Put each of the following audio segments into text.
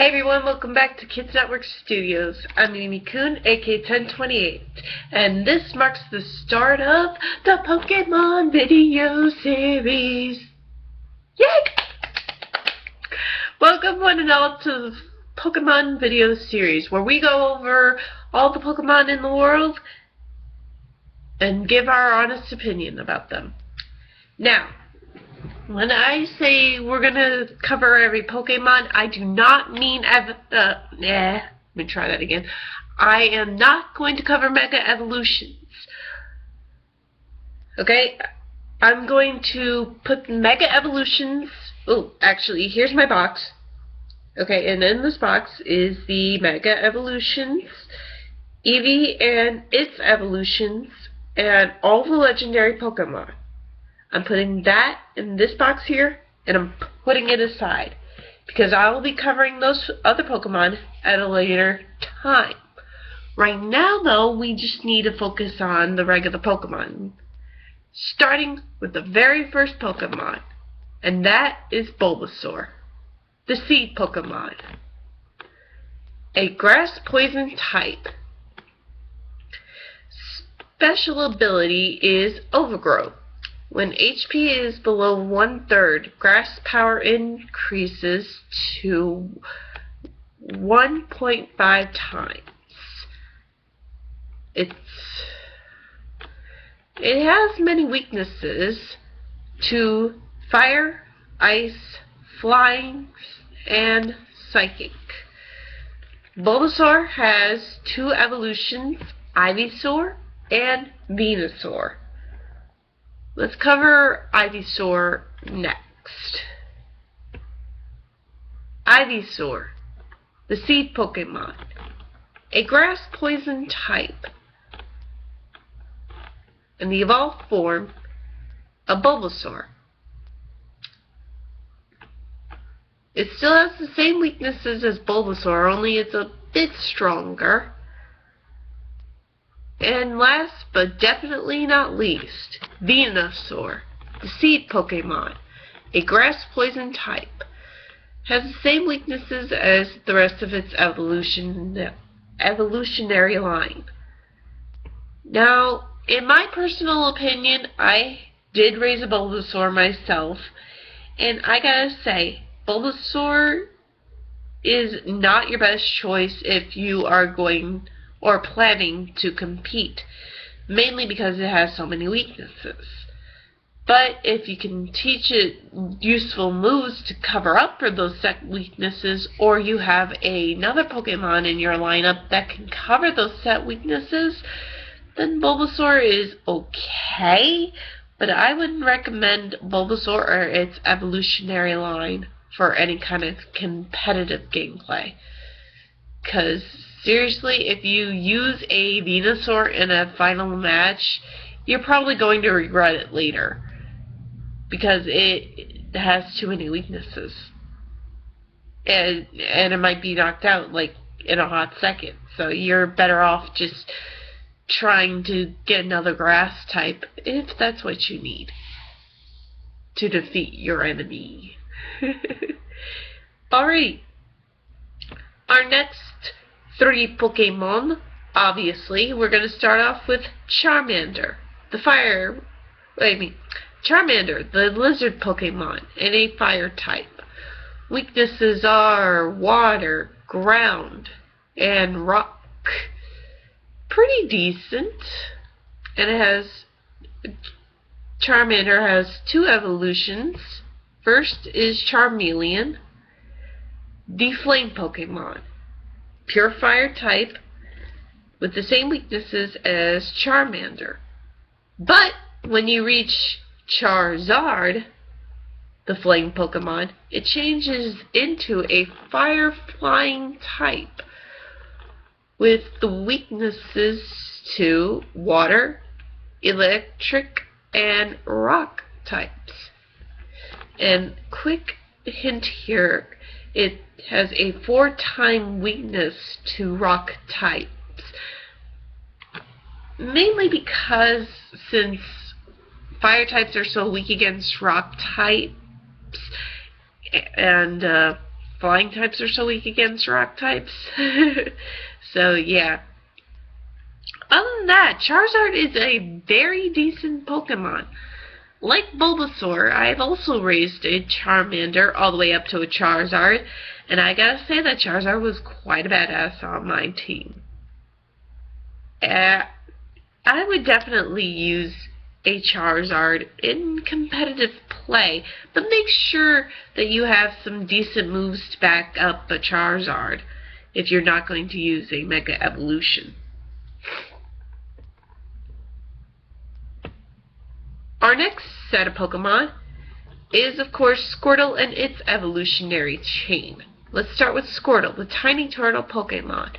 Hey everyone, welcome back to Kids Network Studios. I'm Mimi-kun, aka1028, and this marks the start of the Pokemon video series. Yay! Welcome one and all to the Pokemon video series, where we go over all the Pokemon in the world and give our honest opinion about them. Now, when I say we're going to cover every Pokemon, I do not mean let me try that again. I am not going to cover Mega Evolutions. Okay? I'm going to put Mega Evolutions... Oh, actually, here's my box. Okay, and in this box is the Mega Evolutions, Eevee and its evolutions, and all the legendary Pokemon. I'm putting that in this box here, and I'm putting it aside, because I will be covering those other Pokemon at a later time. Right now, though, we just need to focus on the regular Pokemon, starting with the very first Pokemon, and that is Bulbasaur, the Seed Pokemon, a Grass Poison type. Special ability is Overgrowth. When HP is below 1/3, grass power increases to 1.5 times. It has many weaknesses to fire, ice, flying, and psychic. Bulbasaur has two evolutions, Ivysaur and Venusaur. Let's cover Ivysaur next. Ivysaur, the Seed Pokemon, a Grass Poison type, and the evolved form of Bulbasaur. It still has the same weaknesses as Bulbasaur, only it's a bit stronger. And last but definitely not least, Venusaur, the Seed Pokemon, a Grass Poison type, has the same weaknesses as the rest of its evolutionary line. Now, in my personal opinion, I did raise a Bulbasaur myself, and I gotta say, Bulbasaur is not your best choice if you are going or planning to compete, mainly because it has so many weaknesses. But if you can teach it useful moves to cover up for those set weaknesses, or you have another Pokemon in your lineup that can cover those set weaknesses, then Bulbasaur is okay, but I wouldn't recommend Bulbasaur or its evolutionary line for any kind of competitive gameplay. Because seriously, if you use a Venusaur in a final match, you're probably going to regret it later, because it has too many weaknesses. And it might be knocked out like in a hot second. So you're better off just trying to get another grass type, if that's what you need to defeat your enemy. Alright. Our next three Pokemon, obviously, we're going to start off with Charmander, Charmander, the lizard Pokemon, and a fire type. Weaknesses are water, ground, and rock. Pretty decent. And Charmander has two evolutions. First is Charmeleon, the flame Pokemon. Pure fire type with the same weaknesses as Charmander. But when you reach Charizard, the flame Pokemon, it changes into a fire flying type with the weaknesses to water, electric, and rock types. And quick hint here, it has a 4-time weakness to rock types. Mainly because since fire types are so weak against rock types, and flying types are so weak against rock types. So, yeah. Other than that, Charizard is a very decent Pokemon. Like Bulbasaur, I've also raised a Charmander all the way up to a Charizard, and I gotta say that Charizard was quite a badass on my team. I would definitely use a Charizard in competitive play, but make sure that you have some decent moves to back up a Charizard if you're not going to use a Mega Evolution. Our next set of Pokemon is, of course, Squirtle and its evolutionary chain. Let's start with Squirtle, the tiny turtle Pokemon.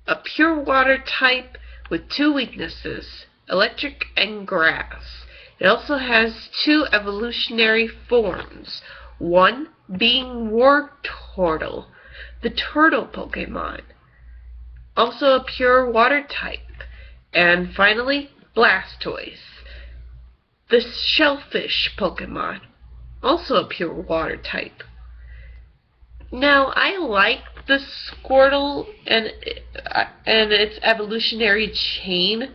A pure water type with 2 weaknesses, electric and grass. It also has 2 evolutionary forms, one being Wartortle, the turtle Pokemon. Also a pure water type. And finally, Blastoise, the shellfish Pokemon, also a pure water type. Now, I like the Squirtle and its evolutionary chain.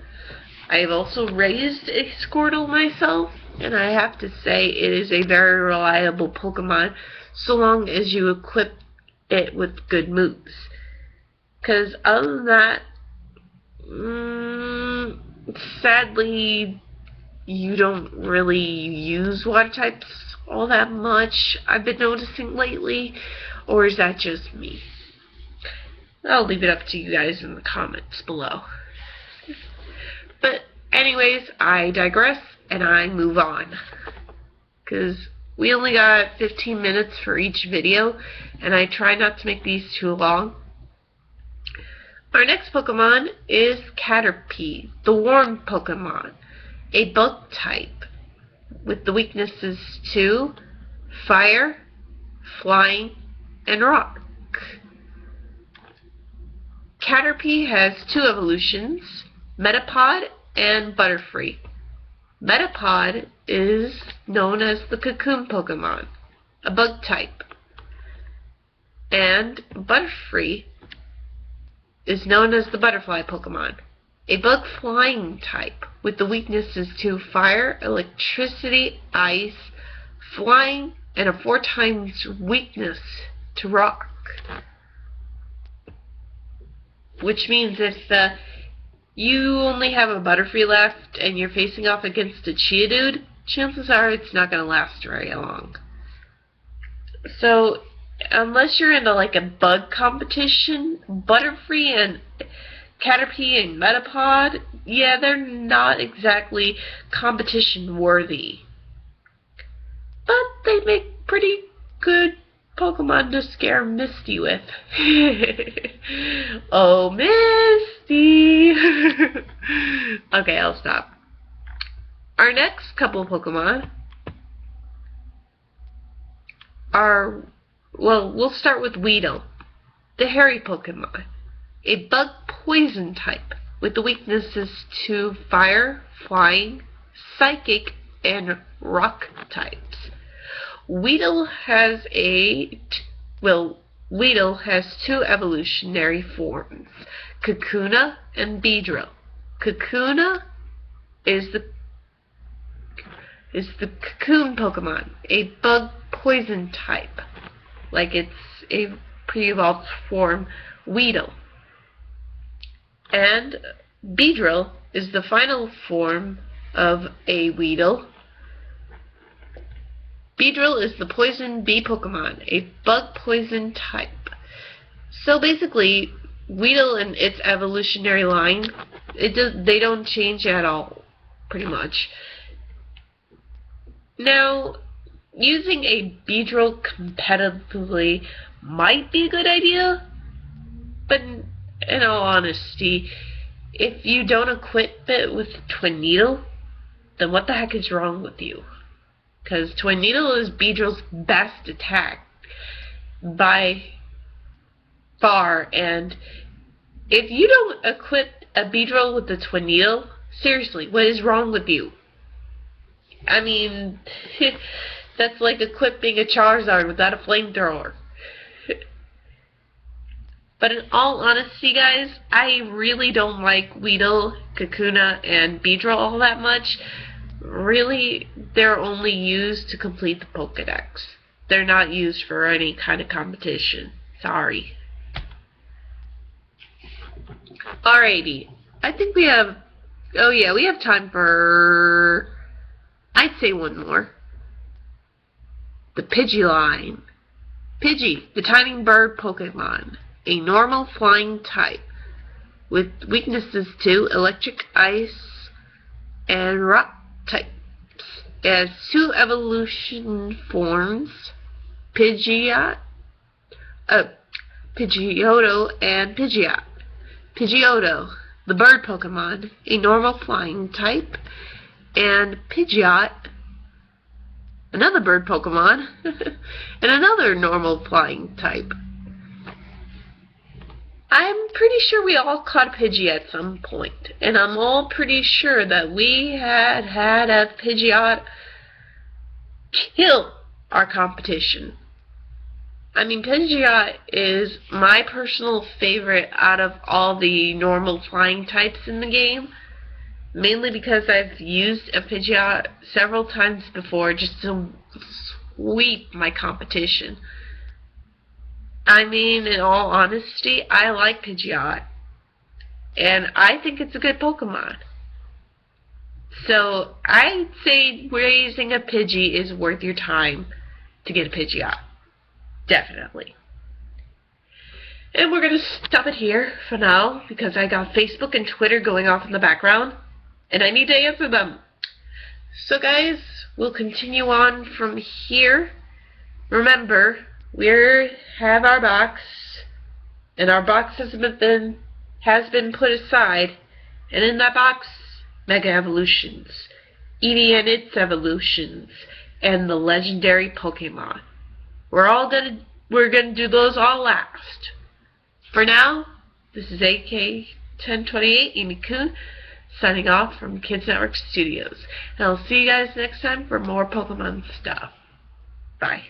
I've also raised a Squirtle myself, and I have to say it is a very reliable Pokemon so long as you equip it with good moves. Because other than that, sadly, you don't really use water types all that much, I've been noticing lately, or is that just me? I'll leave it up to you guys in the comments below. But anyways, I digress and I move on, because we only got 15 minutes for each video, and I try not to make these too long. Our next Pokemon is Caterpie, the worm Pokemon, a bug type with the weaknesses to fire, flying, and rock. Caterpie has 2 evolutions, Metapod and Butterfree. Metapod is known as the cocoon Pokemon, a bug type, and Butterfree is known as the butterfly Pokemon, a bug flying type with the weaknesses to fire, electricity, ice, flying, and a 4 times weakness to rock. Which means if you only have a Butterfree left and you're facing off against a Geodude, chances are it's not going to last very long. So, unless you're into like a bug competition, Butterfree and Caterpie and Metapod, yeah, they're not exactly competition worthy. But they make pretty good Pokemon to scare Misty with. Oh, Misty! Okay, I'll stop. Our next couple of Pokemon are, well, we'll start with Wheedle, the hairy Pokemon, a bug poison type with the weaknesses to fire, flying, psychic, and rock types. Wheedle has 2 evolutionary forms, Kakuna and Beedrill. Kakuna is the cocoon Pokemon, a bug poison type, like it's a pre-evolved form, Wheedle. And Beedrill is the final form of a Wheedle. Beedrill is the poison bee Pokemon, a bug poison type. So basically, Wheedle and its evolutionary line, they don't change at all, pretty much. Now, using a Beedrill competitively might be a good idea, but in all honesty, if you don't equip it with Twin Needle, then what the heck is wrong with you? Because Twin Needle is Beedrill's best attack by far, and if you don't equip a Beedrill with the Twin Needle, seriously, what is wrong with you? I mean, that's like equipping a Charizard without a flamethrower. But in all honesty, guys, I really don't like Wheedle, Kakuna, and Beedrill all that much. Really, they're only used to complete the Pokedex. They're not used for any kind of competition. Sorry. Alrighty. I think we have... Oh yeah, we have time for... I'd say one more. The Pidgey line. Pidgey, the tiny bird Pokemon. A normal flying type. With weaknesses to electric, ice, and rock types. It has 2 evolution forms. Pidgeotto and Pidgeot. Pidgeotto, the bird Pokemon, a normal flying type, and Pidgeot, another bird Pokemon, and another normal flying type. I'm pretty sure we all caught a Pidgey at some point, and I'm all pretty sure that we had a Pidgeot kill our competition. I mean, Pidgeot is my personal favorite out of all the normal flying types in the game. Mainly because I've used a Pidgeot several times before just to sweep my competition. I mean, in all honesty, I like Pidgeot. And I think it's a good Pokemon. So, I'd say raising a Pidgey is worth your time to get a Pidgeot. Definitely. And we're going to stop it here for now because I got Facebook and Twitter going off in the background and I need to answer them. So guys, we'll continue on from here. Remember, we have our box and our box has been put aside, and in that box, Mega Evolutions, Eevee and its evolutions, and the legendary Pokemon. We're gonna do those all last. For now, this is AK1028 Amy-kun signing off from Kids Network Studios. And I'll see you guys next time for more Pokemon stuff. Bye.